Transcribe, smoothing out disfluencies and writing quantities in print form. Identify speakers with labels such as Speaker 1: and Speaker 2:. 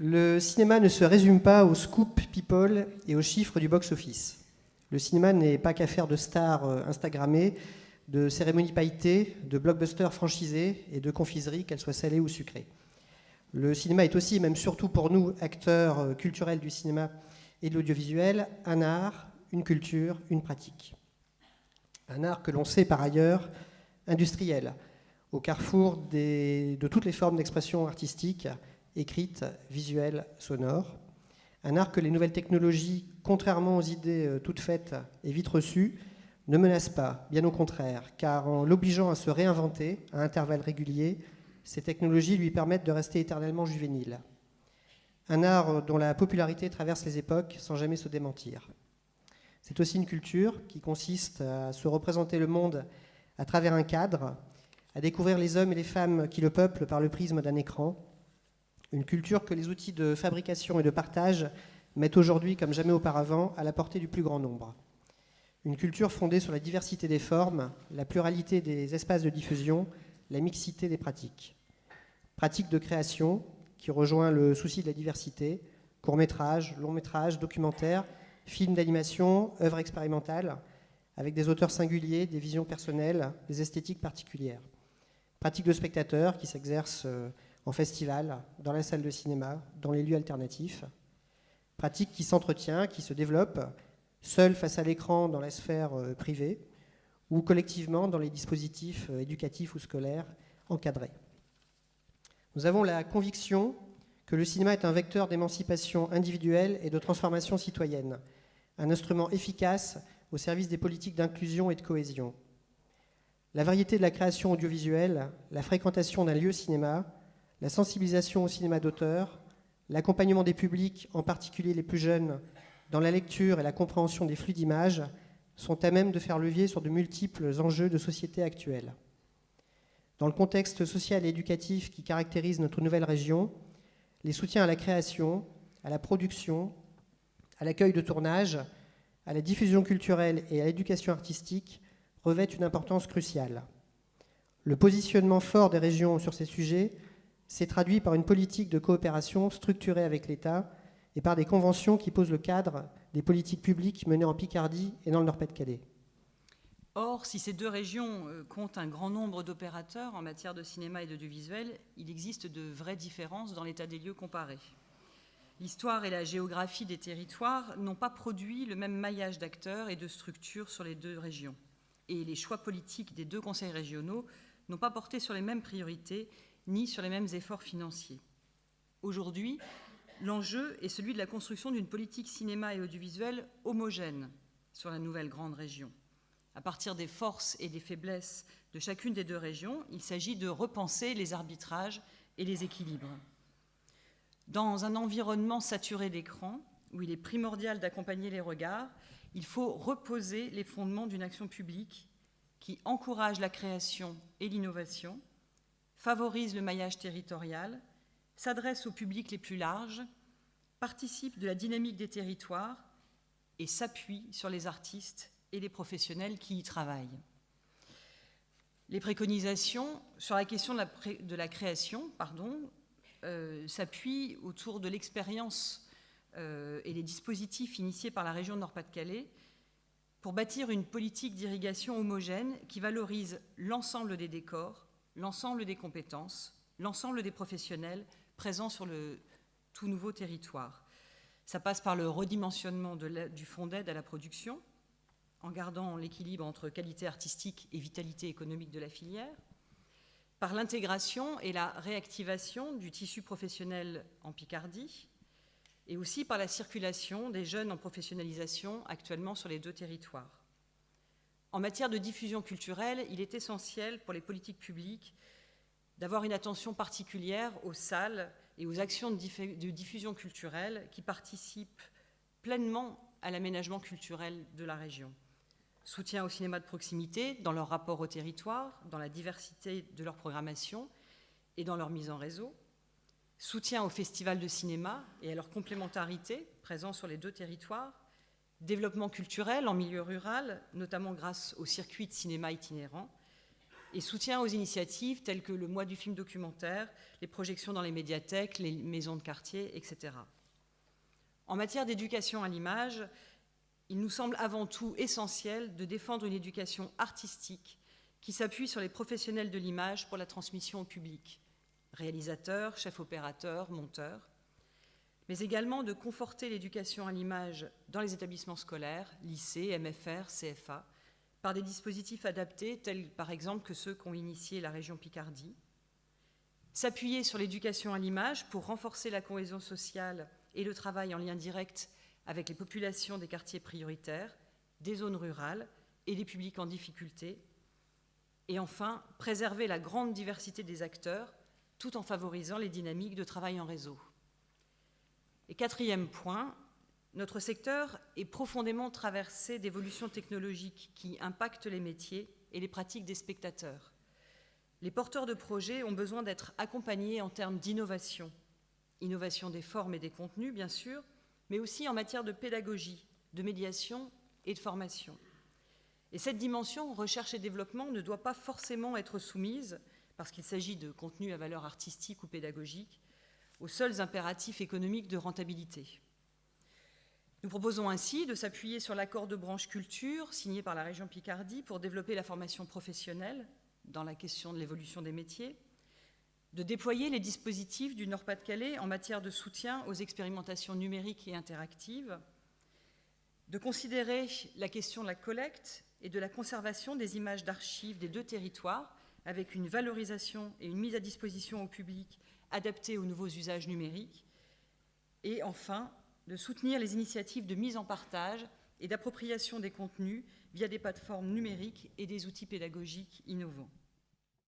Speaker 1: Le cinéma ne se résume pas aux scoop people et aux chiffres du box-office. Le cinéma n'est pas qu'affaire de stars instagrammées, de cérémonies pailletées, de blockbusters franchisés et de confiseries, qu'elles soient salées ou sucrées. Le cinéma est aussi, et même surtout pour nous, acteurs culturels du cinéma et de l'audiovisuel, un art, une culture, une pratique. Un art que l'on sait par ailleurs industriel, au carrefour de toutes les formes d'expression artistique, écrite, visuelle, sonore. Un art que les nouvelles technologies, contrairement aux idées toutes faites et vite reçues, ne menacent pas, bien au contraire, car en l'obligeant à se réinventer à intervalles réguliers, ces technologies lui permettent de rester éternellement juvénile. Un art dont la popularité traverse les époques sans jamais se démentir. C'est aussi une culture qui consiste à se représenter le monde à travers un cadre, à découvrir les hommes et les femmes qui le peuplent par le prisme d'un écran. Une culture que les outils de fabrication et de partage mettent aujourd'hui, comme jamais auparavant, à la portée du plus grand nombre. Une culture fondée sur la diversité des formes, la pluralité des espaces de diffusion, la mixité des pratiques. Pratique de création qui rejoint le souci de la diversité, court-métrage, long-métrage, documentaire, films d'animation, œuvres expérimentales, avec des auteurs singuliers, des visions personnelles, des esthétiques particulières. Pratique de spectateur qui s'exerce en festival, dans la salle de cinéma, dans les lieux alternatifs. Pratique qui s'entretient, qui se développe, seul face à l'écran dans la sphère privée, ou collectivement dans les dispositifs éducatifs ou scolaires encadrés. Nous avons la conviction que le cinéma est un vecteur d'émancipation individuelle et de transformation citoyenne, un instrument efficace au service des politiques d'inclusion et de cohésion. La variété de la création audiovisuelle, la fréquentation d'un lieu cinéma, la sensibilisation au cinéma d'auteur, l'accompagnement des publics, en particulier les plus jeunes, dans la lecture et la compréhension des flux d'images, sont à même de faire levier sur de multiples enjeux de société actuelle. Dans le contexte social et éducatif qui caractérise notre nouvelle région, les soutiens à la création, à la production, à l'accueil de tournage, à la diffusion culturelle et à l'éducation artistique revêtent une importance cruciale. Le positionnement fort des régions sur ces sujets s'est traduit par une politique de coopération structurée avec l'État et par des conventions qui posent le cadre des politiques publiques menées en Picardie et dans le Nord-Pas-de-Calais.
Speaker 2: Or, si ces deux régions comptent un grand nombre d'opérateurs en matière de cinéma et d'audiovisuel, il existe de vraies différences dans l'état des lieux comparés. L'histoire et la géographie des territoires n'ont pas produit le même maillage d'acteurs et de structures sur les deux régions. Et les choix politiques des deux conseils régionaux n'ont pas porté sur les mêmes priorités ni sur les mêmes efforts financiers. Aujourd'hui, l'enjeu est celui de la construction d'une politique cinéma et audiovisuel homogène sur la nouvelle grande région. À partir des forces et des faiblesses de chacune des deux régions, il s'agit de repenser les arbitrages et les équilibres. Dans un environnement saturé d'écrans, où il est primordial d'accompagner les regards, il faut reposer les fondements d'une action publique qui encourage la création et l'innovation, favorise le maillage territorial, s'adresse aux publics les plus larges, participe de la dynamique des territoires et s'appuie sur les artistes et les professionnels qui y travaillent. Les préconisations sur la question de la création s'appuient autour de l'expérience et les dispositifs initiés par la région Nord-Pas-de-Calais pour bâtir une politique d'irrigation homogène qui valorise l'ensemble des décors, l'ensemble des compétences, l'ensemble des professionnels présents sur le tout nouveau territoire. Ça passe par le redimensionnement du fonds d'aide à la production, en gardant l'équilibre entre qualité artistique et vitalité économique de la filière, par l'intégration et la réactivation du tissu professionnel en Picardie, et aussi par la circulation des jeunes en professionnalisation actuellement sur les deux territoires. En matière de diffusion culturelle, il est essentiel pour les politiques publiques d'avoir une attention particulière aux salles et aux actions de diffusion culturelle qui participent pleinement à l'aménagement culturel de la région. Soutien au cinéma de proximité dans leur rapport au territoire, dans la diversité de leur programmation et dans leur mise en réseau. Soutien aux festivals de cinéma et à leur complémentarité présents sur les deux territoires. Développement culturel en milieu rural, notamment grâce au circuit de cinéma itinérant. et soutien aux initiatives telles que le mois du film documentaire, les projections dans les médiathèques, les maisons de quartier, etc. En matière d'éducation à l'image, il nous semble avant tout essentiel de défendre une éducation artistique qui s'appuie sur les professionnels de l'image pour la transmission au public, réalisateurs, chefs opérateurs, monteurs, mais également de conforter l'éducation à l'image dans les établissements scolaires, lycées, MFR, CFA, par des dispositifs adaptés, tels par exemple que ceux qu'ont initiés la région Picardie. S'appuyer sur l'éducation à l'image pour renforcer la cohésion sociale et le travail en lien direct avec les populations des quartiers prioritaires, des zones rurales et des publics en difficulté. Et enfin, préserver la grande diversité des acteurs tout en favorisant les dynamiques de travail en réseau. Et quatrième point, notre secteur est profondément traversé d'évolutions technologiques qui impactent les métiers et les pratiques des spectateurs. Les porteurs de projets ont besoin d'être accompagnés en termes d'innovation. Innovation des formes et des contenus, bien sûr, mais aussi en matière de pédagogie, de médiation et de formation. Et cette dimension, recherche et développement, ne doit pas forcément être soumise, parce qu'il s'agit de contenus à valeur artistique ou pédagogique, aux seuls impératifs économiques de rentabilité. Nous proposons ainsi de s'appuyer sur l'accord de branche culture signé par la région Picardie pour développer la formation professionnelle dans la question de l'évolution des métiers, de déployer les dispositifs du Nord-Pas-de-Calais en matière de soutien aux expérimentations numériques et interactives, de considérer la question de la collecte et de la conservation des images d'archives des deux territoires avec une valorisation et une mise à disposition au public adaptées aux nouveaux usages numériques, et enfin, de soutenir les initiatives de mise en partage et d'appropriation des contenus via des plateformes numériques et des outils pédagogiques innovants.